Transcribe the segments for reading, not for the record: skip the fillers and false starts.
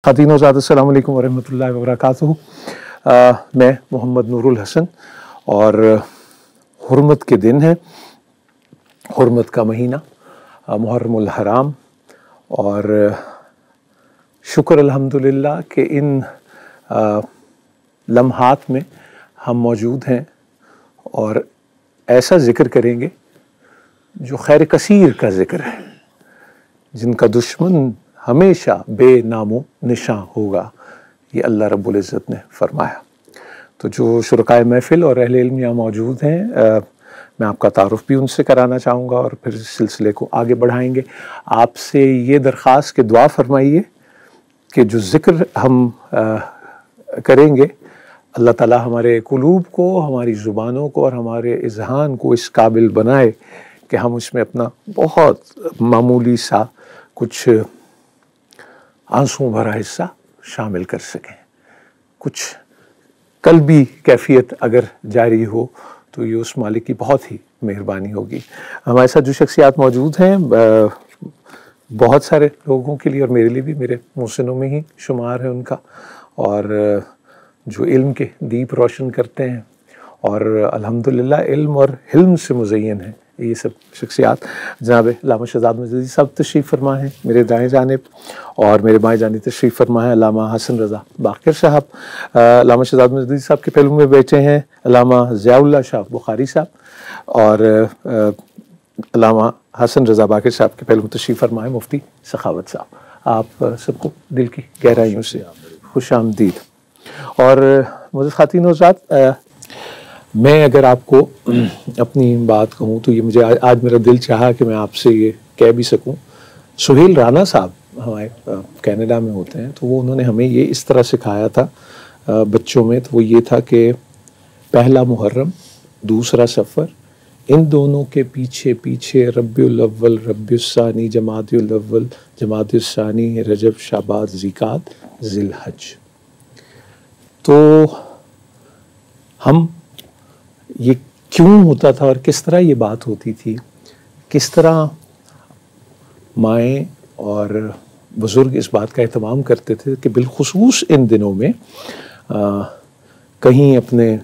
ख़ातीन हज़रात अस्सलामु अलैकुम वरहमतुल्लाहि वबरकातुहू। मैं मोहम्मद नूरुल हसन और हुर्मत के दिन है, हुर्मत का महीना मुहर्रमुल हराम, और शुक्र अल्हम्दुलिल्लाह कि इन लम्हात में हम मौजूद हैं और ऐसा ज़िक्र करेंगे जो खैर कसीर का ज़िक्र है, जिनका दुश्मन हमेशा बेनामो निशां होगा, ये अल्लाह रब्बुल इज़्ज़त ने फरमाया। तो जो शुरकाए महफिल और अहले इल्म यहाँ मौजूद हैं, मैं आपका तारुफ भी उनसे कराना चाहूँगा और फिर इस सिलसिले को आगे बढ़ाएंगे। आपसे ये दरख्वास्त कि दुआ फरमाइए कि जो ज़िक्र हम करेंगे, अल्लाह ताला हमारे कुलूब को, हमारी ज़ुबानों को और हमारे इज़हान को इस काबिल बनाए कि हम उसमें अपना बहुत मामूली सा कुछ आंसुओं भरा हिस्सा शामिल कर सकें। कुछ कल्बी कैफियत अगर जारी हो तो ये उस मालिक की बहुत ही मेहरबानी होगी। हमारे साथ जो शख्सियात मौजूद हैं, बहुत सारे लोगों के लिए और मेरे लिए भी, मेरे मोहसिनों में ही शुमार है उनका, और जो इल्म के दीप रोशन करते हैं और अल्हम्दुलिल्लाह इल्म और हिल्म से मुज़य्यन है ये सब शख्सियात। जनाब अल्लामा शहज़ाद मजदी साहब तशरीफ़ फरमा हैं मेरे दाएं जानिब, और मेरे बाएं जानिब तशरीफ़ फरमा है अल्लामा हसन रज़ा बाक़िर साहब। अल्लामा शहज़ाद मजदी साहब के पहलू में बैठे हैं अल्लामा ज़ियाउल्लाह शाह बुखारी साहब, और अल्लामा हसन रज़ा बाक़िर साहब के पहलू में तशरीफ़ फरमा है मुफ्ती सखावत साहब। आप सबको दिल की गहराइयों से खुश आमदीद। और मुझे ख़ातीन और हज़रात, मैं अगर आपको अपनी बात कहूँ तो ये मुझे आज मेरा दिल चाहा कि मैं आपसे ये कह भी सकूँ। सुहेल राना साहब हमारे कनाडा में होते हैं, तो वो उन्होंने हमें ये इस तरह सिखाया था बच्चों में, तो वो ये था कि पहला मुहर्रम, दूसरा सफ़र, इन दोनों के पीछे पीछे रब्बिउल अव्वल, रब्बिउस सानी, जमादिउल अव्वल, जमादिउस सानी, रजब, शाबान, ज़िकात, ज़िलहज। तो हम ये क्यों होता था और किस तरह ये बात होती थी, किस तरह माएँ और बुज़ुर्ग इस बात का एहतमाम करते थे कि बिलखुसूस इन दिनों में कहीं अपने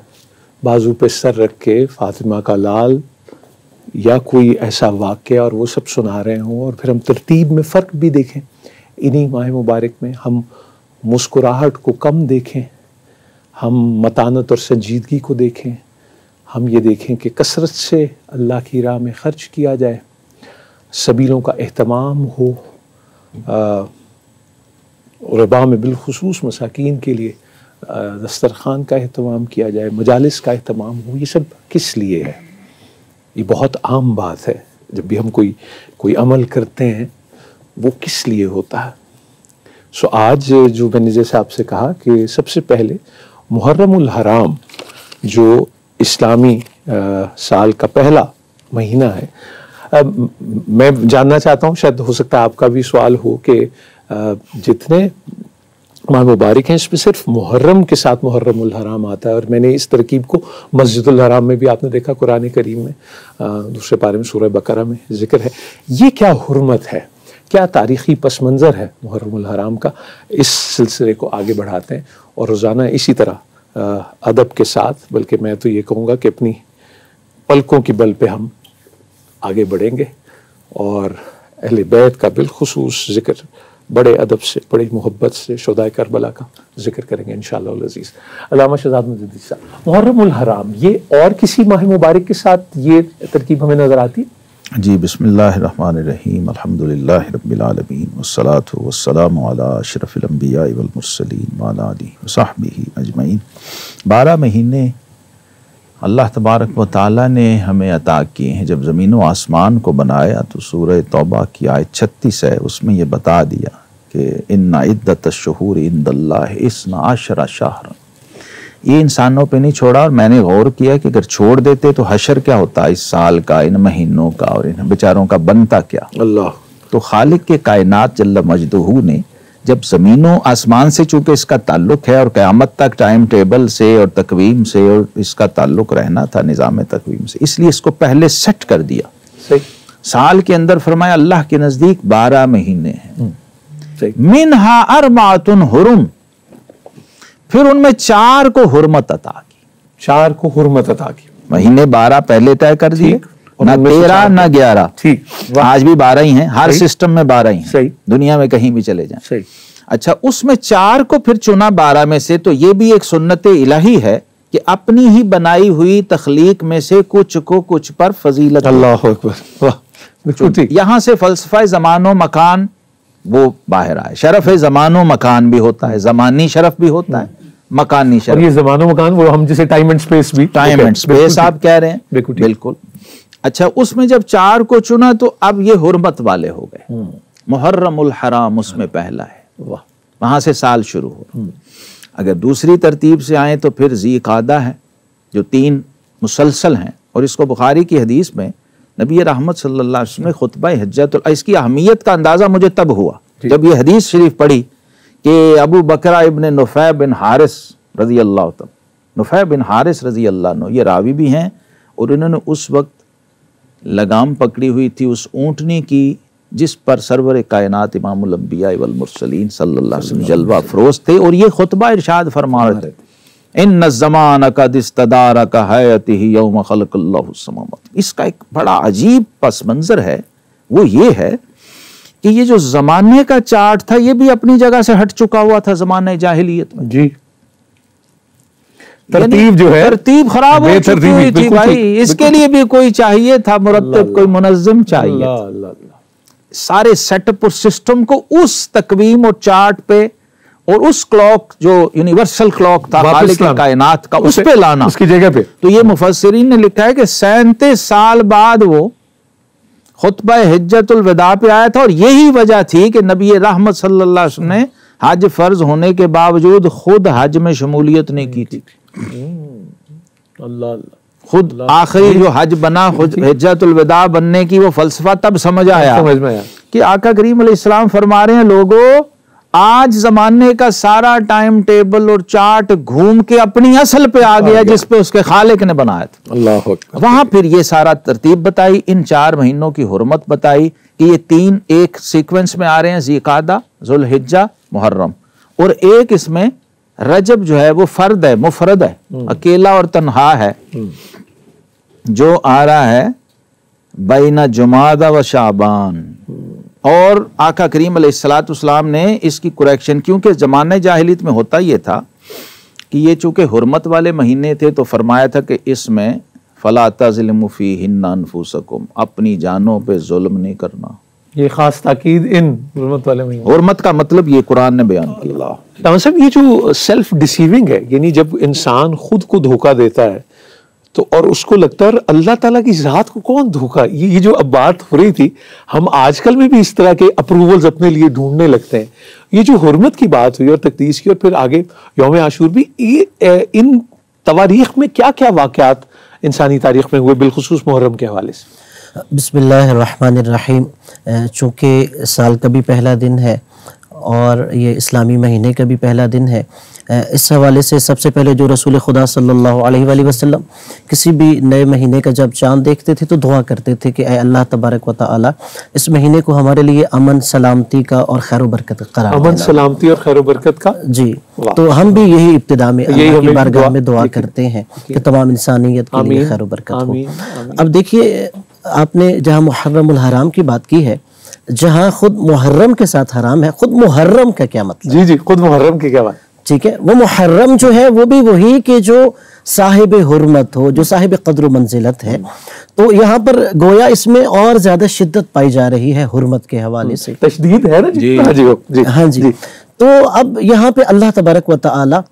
बाजू पे सर रख के फ़ातिमा का लाल या कोई ऐसा वाक़या और वो सब सुना रहे हों, और फिर हम तरतीब में फ़र्क भी देखें इन्हीं माह मुबारक में, हम मुस्कुराहट को कम देखें, हम मतानत और संजीदगी को देखें, हम ये देखें कि कसरत से अल्लाह की राह में ख़र्च किया जाए, सबीलों का एहतमाम हो, ग़ुरबा में बिलखुसूस मसाकीन के लिए दस्तरख़ान का एहतमाम किया जाए, मजालिस का एहतमाम हो। ये सब किस लिए है? ये बहुत आम बात है। जब भी हम कोई अमल करते हैं वो किस लिए होता है। सो आज जो मैंने जैसे आपसे कहा कि सबसे पहले मुहर्रमुल हराम जो इस्लामी साल का पहला महीना है, मैं जानना चाहता हूँ, शायद हो सकता है आपका भी सवाल हो कि जितने माह मुबारक हैं इसमें सिर्फ मुहर्रम के साथ मुहर्रमुल हराम आता है, और मैंने इस तरकीब को मस्जिदुल हराम में भी आपने देखा, कुरान करीम में दूसरे पारे में सूरह बकरा में जिक्र है। ये क्या हुर्मत है, क्या तारीख़ी पस मंज़र है मुहर्रमुल हराम का, इस सिलसिले को आगे बढ़ाते हैं और रोज़ाना इसी तरह अदब के साथ, बल्कि मैं तो ये कहूँगा कि अपनी पलकों की बल पे हम आगे बढ़ेंगे और अहले बैत का बिलखुसूस ज़िक्र बड़े अदब से, बड़ी मोहब्बत से शुहदाए करबला का ज़िक्र करेंगे इंशाअल्लाह अज़ीज़। अल्लामा शहज़ाद मजदी साहब, मुहर्रमुल हराम ये और किसी माह मुबारक के साथ ये तरकीब हमें नज़र आती? जी, बिस्मिल्लाहिर्रहमानिर्रहीम, अल्हम्दुलिल्लाहि रब्बिल आलमीन, वस्सलातु वस्सलामु अला अशरफिल अंबिया वल मुरसलीन व अला आलिहि व सहबिही अजमईन। 12 महीने अल्लाह तबारक व तआला ने हमें अता किए हैं। जब ज़मीन व आसमान को बनाया तो सूरह तौबा की आयत 36 है, उसमें ये बता दिया कि इन्ना इद्दतश्शुहूरि इंदल्लाहि इस्ना अशरा शहरन। ये इंसानों पे नहीं छोड़ा, और मैंने गौर किया कि अगर छोड़ देते तो हशर क्या होता इस साल का, इन महीनों का, और इन बेचारों का बनता क्या। अल्लाह तो खालिक के कायनात जल्ल मजदूहू ने जब ज़मीनों आसमान से चूँकि इसका ताल्लुक़ है और क़यामत तक टाइम टेबल से और तकवीम से और इसका ताल्लुक़ रहना था निज़ाम तकवीम से, इसलिए इसको पहले सेट कर दिया। सही साल के अंदर फरमाया अल्लाह के नज़दीक 12 महीने हैं। मिनहा अर्बातुन हुरुम, फिर उनमें 4 को हुर्मत अता की। 4 को हुर्मत अता की। महीने 12 पहले तय कर दिए, ना 13 ना 11, ठीक, आज भी 12 ही हैं, हर सिस्टम में 12 ही हैं, सही, दुनिया में कहीं भी चले जाएं। सही। अच्छा, उसमें 4 को फिर चुना 12 में से, तो ये भी एक सुन्नत इलाही है कि अपनी ही बनाई हुई तख्लीक में से कुछ को कुछ पर फजीलत। अल्लाह अकबर, वाह, बिल्कुल ठीक। यहां से फलसफा ज़मानो मकान वो बाहर आए। शरफ ज़मानो मकान भी होता है, ज़मानी शरफ भी होता है, मकानी शरफ। और ये ज़मानो मकान वो हम जैसे टाइम एंड स्पेस भी, टाइम एंड स्पेस आप कह रहे हैं, बिल्कुल। अच्छा, उसमें जब 4 को चुना तो अब ये हुर्मत वाले हो गए। मुहर्रमुल हराम उसमें पहला है, वाह, वहां से साल शुरू हो। अगर दूसरी तरतीब से आए तो फिर ज़ीक़ादा है, जो 3 मुसलसल हैं। और इसको बुखारी की हदीस में नबी रहमत सल्लल्लाहु अलैहि वसल्लम ने खुतबा हज्जतुल, इसकी अहमियत का अंदाज़ा मुझे तब हुआ जब ये हदीस शरीफ पढ़ी कि अबू बकरा इब्न नुफै बिन हारिस रज़ी अल्लाह तआला, नुफै बिन हारिस रज़ी अल्लाह अन्हु, ये रावी भी हैं, और इन्होंने उस वक्त लगाम पकड़ी हुई थी उस ऊँटनी की जिस पर सरवर कायनात इमामुल अंबिया वल मुरसलीन सल्लल्लाहु अलैहि वसल्लम जलवा फरोज थे। और ये खुतबा इरशाद फरमा रहे थे, इन्न ज़मान कद इस्तदार का हयतिही यौम खलक़ल्लाहु समावात। इसका एक बड़ा अजीब पस मंजर है, वो ये है कि ये जो ज़माने का चार्ट था ये भी अपनी जगह से हट चुका हुआ था ज़माने जाहिलियत में। जी, तरतीब जो है, तरतीब खराब हो चुकी हुई थी भाई। इसके लिए भी कोई चाहिए था मुरत्तिब, कोई मुनज़्ज़िम चाहिए। सारे सेटअप और सिस्टम को उस तकवीम और चार्ट पे और उस क्लॉक जो यूनिवर्सल क्लॉक था खालिक कायनात का, उस पे लाना, उसकी जगह पे। तो ये मुफस्सिरीन ने लिखा है कि 37 साल बाद वो खुतबा हिज्जतुल विदा पे आया था। और यही वजह थी कि नबी रहमत सल्लल्लाहु अलैहि वसल्लम ने हज फर्ज होने के बावजूद खुद हज में शमूलियत नहीं की थी। अल्लाह, खुद आखिरी जो हज बना, हिज्जतुल विदा बनने की वो फलसफा तब समझ आया कि आका करीम अलैहिस्सलाम फरमा रहे हैं, लोगों आज जमाने का सारा टाइम टेबल और चार्ट घूम के अपनी असल पे आ गया जिस पे उसके खालिक ने बनाया था। अल्लाह अकबर। वहां फिर ये सारा तरतीब बताई, इन 4 महीनों की हुर्मत बताई कि ये 3 एक सीक्वेंस में आ रहे हैं, ज़ीक़ादा, ज़ुल्हिज्जा, मुहर्रम, और एक इसमें रजब जो है वो फर्द है, मुफरद है, अकेला और तन्हा है, जो आ रहा है बैना जुमादा व शाबान। और आका करीम अलैहिस्सलाम ने इसकी कुरेक्शन, क्योंकि ज़माने जाहिलियत में होता ये था कि ये चूँकि हुर्मत वाले महीने थे तो फरमाया था कि इसमें फला तज़लिमू फीहिन्ना अनफुसकुम, अपनी जानों पे जुल्म नहीं करना। ये खास ताकीद इन हुर्मत वाले महीने। हुर्मत का मतलब ये कुरान ने बयान किया। साहब, ये जो सेल्फ डिसीविंग है, यानी जब इंसान खुद को धोखा देता है तो, और उसको लगता है अल्लाह ताला की ज़ात को कौन धोखा, ये जो अब बात हो रही थी, हम आजकल में भी इस तरह के अप्रूवल्स अपने लिए ढूंढने लगते हैं। ये जो हुर्मत की बात हुई और तकदीस की, और फिर आगे यौम आशूर भी, ये इन तवारीख में क्या क्या वाक़यात इंसानी तारीख में हुए, बिलखुसूस मुहर्रम के हवाले से? बिस्मिल्लाहिर्रहमानिर्रहीम। चूँकि साल का भी पहला दिन है और ये इस्लामी महीने का भी पहला दिन है, इस हवाले से सबसे पहले जो रसूल खुदा सल्लल्लाहु अलैहि वसल्लम किसी भी नए महीने का जब चांद देखते थे तो दुआ करते थे कि ऐ अल्लाह तबारक व तआला इस महीने को हमारे लिए अमन सलामती का और खैर बरकत का करार देना। अमन सलामती और खैर बरकत का, जी। तो हम भी यही इब्तिदा में अल्लाह की बारगाह में दुआ करते हैं कि तमाम इंसानियत के लिए खैर बरकत हो। अब देखिए, आपने जहाँ मुहर्रमुल हराम की बात की है, जहाँ खुद मुहर्रम के साथ हराम है, खुद मुहर्रम का क्या मतलब? जी जी, खुद मुहर्रम की क्या बात? ठीक है, वो मुहर्रम जो है वो भी वही कि जो साहिब हुर्मत हो, जो साहिब कद्र मंजिलत है। तो यहाँ पर गोया इसमें और ज्यादा शिद्दत पाई जा रही है हुर्मत के हवाले से, तशदीद है ना जी। हाँ जी, हाँ जी। तो अब यहाँ पे अल्लाह तबारक व तआला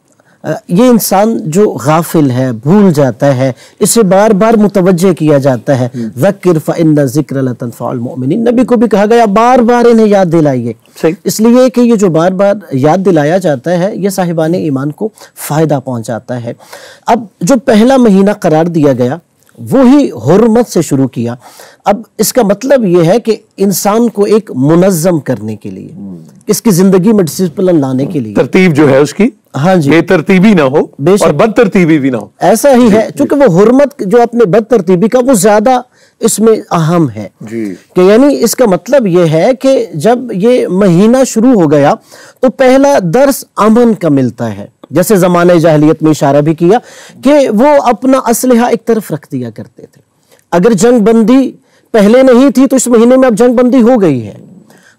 ये इंसान जो गाफिल है, भूल जाता है, इसे बार बार मुतवज्जे किया जाता है। ज़क्किर फ़इन्न ज़िक्र लतनफ़उल मुमिनीन, नबी को भी कहा गया बार बार इन्हें याद दिलाइए, इसलिए कि ये जो बार बार याद दिलाया जाता है ये साहिबाने ईमान को फ़ायदा पहुंचाता है। अब जो पहला महीना करार दिया गया वही हुर्मत से शुरू किया। अब इसका मतलब ये है कि इंसान को एक मुनज़्ज़म करने के लिए, इसकी जिंदगी में डिसिप्लिन लाने के लिए, तरतीब जो है उसकी, हाँ जी, बेतरतीबी ना हो और बदतरतीबी भी ना हो, ऐसा ही है। चूंकि वो हुर्मत जो अपने बदतरतीबी का वो ज्यादा اس میں اہم ہے جی کہ یعنی اس کا مطلب یہ ہے کہ جب یہ مہینہ شروع ہو گیا تو پہلا درس امن کا ملتا ہے، جیسے زمانہ جاہلیت میں اشارہ بھی کیا کہ وہ اپنا اسلحہ ایک طرف رکھ دیا کرتے تھے. اگر جنگ بندی پہلے نہیں تھی تو اس مہینے میں اب جنگ بندی ہو گئی ہے.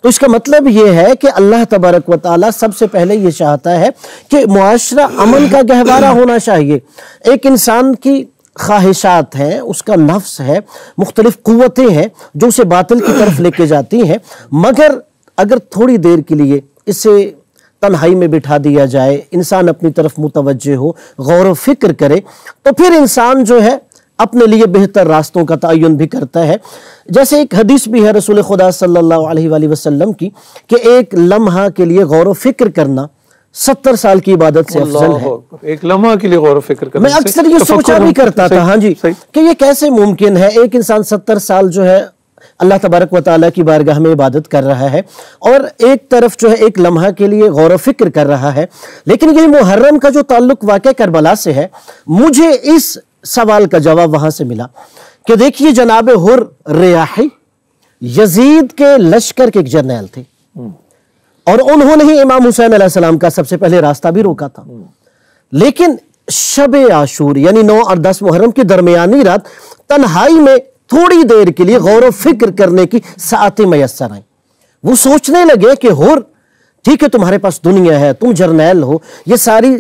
تو اس کا مطلب یہ ہے کہ اللہ تبارک و تعالیٰ سب سے پہلے یہ چاہتا ہے کہ معاشرہ امن کا گہوارہ ہونا چاہیے. ایک انسان کی خواہشات ہیں، اس کا نفس ہے، مختلف قوتیں ہیں جو اسے باطل کی طرف لے کے جاتی ہیں، مگر اگر تھوڑی دیر کے لیے اسے تنہائی میں بٹھا دیا جائے، انسان اپنی طرف متوجہ ہو، غور و فکر کرے، تو پھر انسان جو ہے اپنے لیے بہتر راستوں کا تعین بھی کرتا ہے. جیسے ایک حدیث بھی ہے رسول خدا صلی اللہ علیہ وآلہ وسلم کی کہ ایک لمحہ کے لیے غور و فکر کرنا 70 سال کی عبادت سے افضل ہے. ایک لمحہ کے لیے غور و فکر کرنا. میں اکثر یہ سوچا بھی کرتا تھا ہاں جی کہ یہ کیسے ممکن ہے ایک انسان 70 سال جو ہے اللہ تبارک و تعالیٰ کی بارگاہ میں عبادت کر رہا ہے اور ایک طرف جو ہے ایک لمحہ کے لیے غور و فکر کر رہا ہے. لیکن یہ محرم کا جو تعلق واقع کربلا سے ہے، مجھے اس سوال کا جواب وہاں سے ملا کہ دیکھیے جناب حر ریاحی یزید کے لشکر کے ایک جرنیل تھے اور انہوں نے ہی امام حسین علیہ السلام کا سب سے پہلے راستہ بھی روکا تھا. لیکن شب عاشور یعنی 9 اور 10 محرم کی درمیانی رات تنہائی میں تھوڑی دیر کے لیے غور و فکر کرنے کی ساعتیں میسر آئیں. وہ سوچنے لگے کہ حر ٹھیک ہے تمہارے پاس دنیا ہے، تم جرنیل ہو، یہ ساری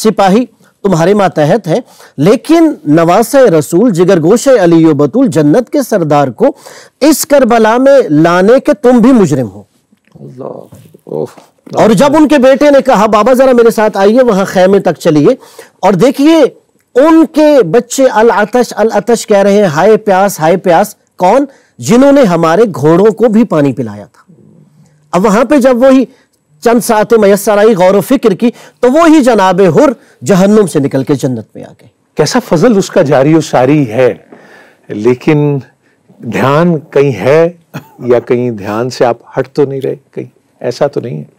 سپاہی تمہارے ماتحت ہے، لیکن نواسہ رسول جگر گوش علی و بطول جنت کے سردار کو اس کربلا میں لانے کے تم بھی مجرم ہو. اور جب ان کے بیٹے نے کہا بابا ذرا میرے ساتھ آئیے وہاں خیمے تک چلیے، اور دیکھیے ان کے بچے العطش العطش کہہ رہے ہیں ہائے پیاس ہائے پیاس. کون؟ جنہوں نے ہمارے گھوڑوں کو بھی پانی پلایا تھا. اب وہاں پہ جب وہی چند ساعتیں میسر آئی، غور و فکر کی، تو وہی جناب حر جہنم سے نکل کے جنت میں آ گئے. کیسا فضل اس کا جاری و ساری ہے. لیکن دھیان کہیں ہے یا کہیں دھیان سے آپ ہٹ تو نہیں رہے، کہیں ایسا تو نہیں ہے.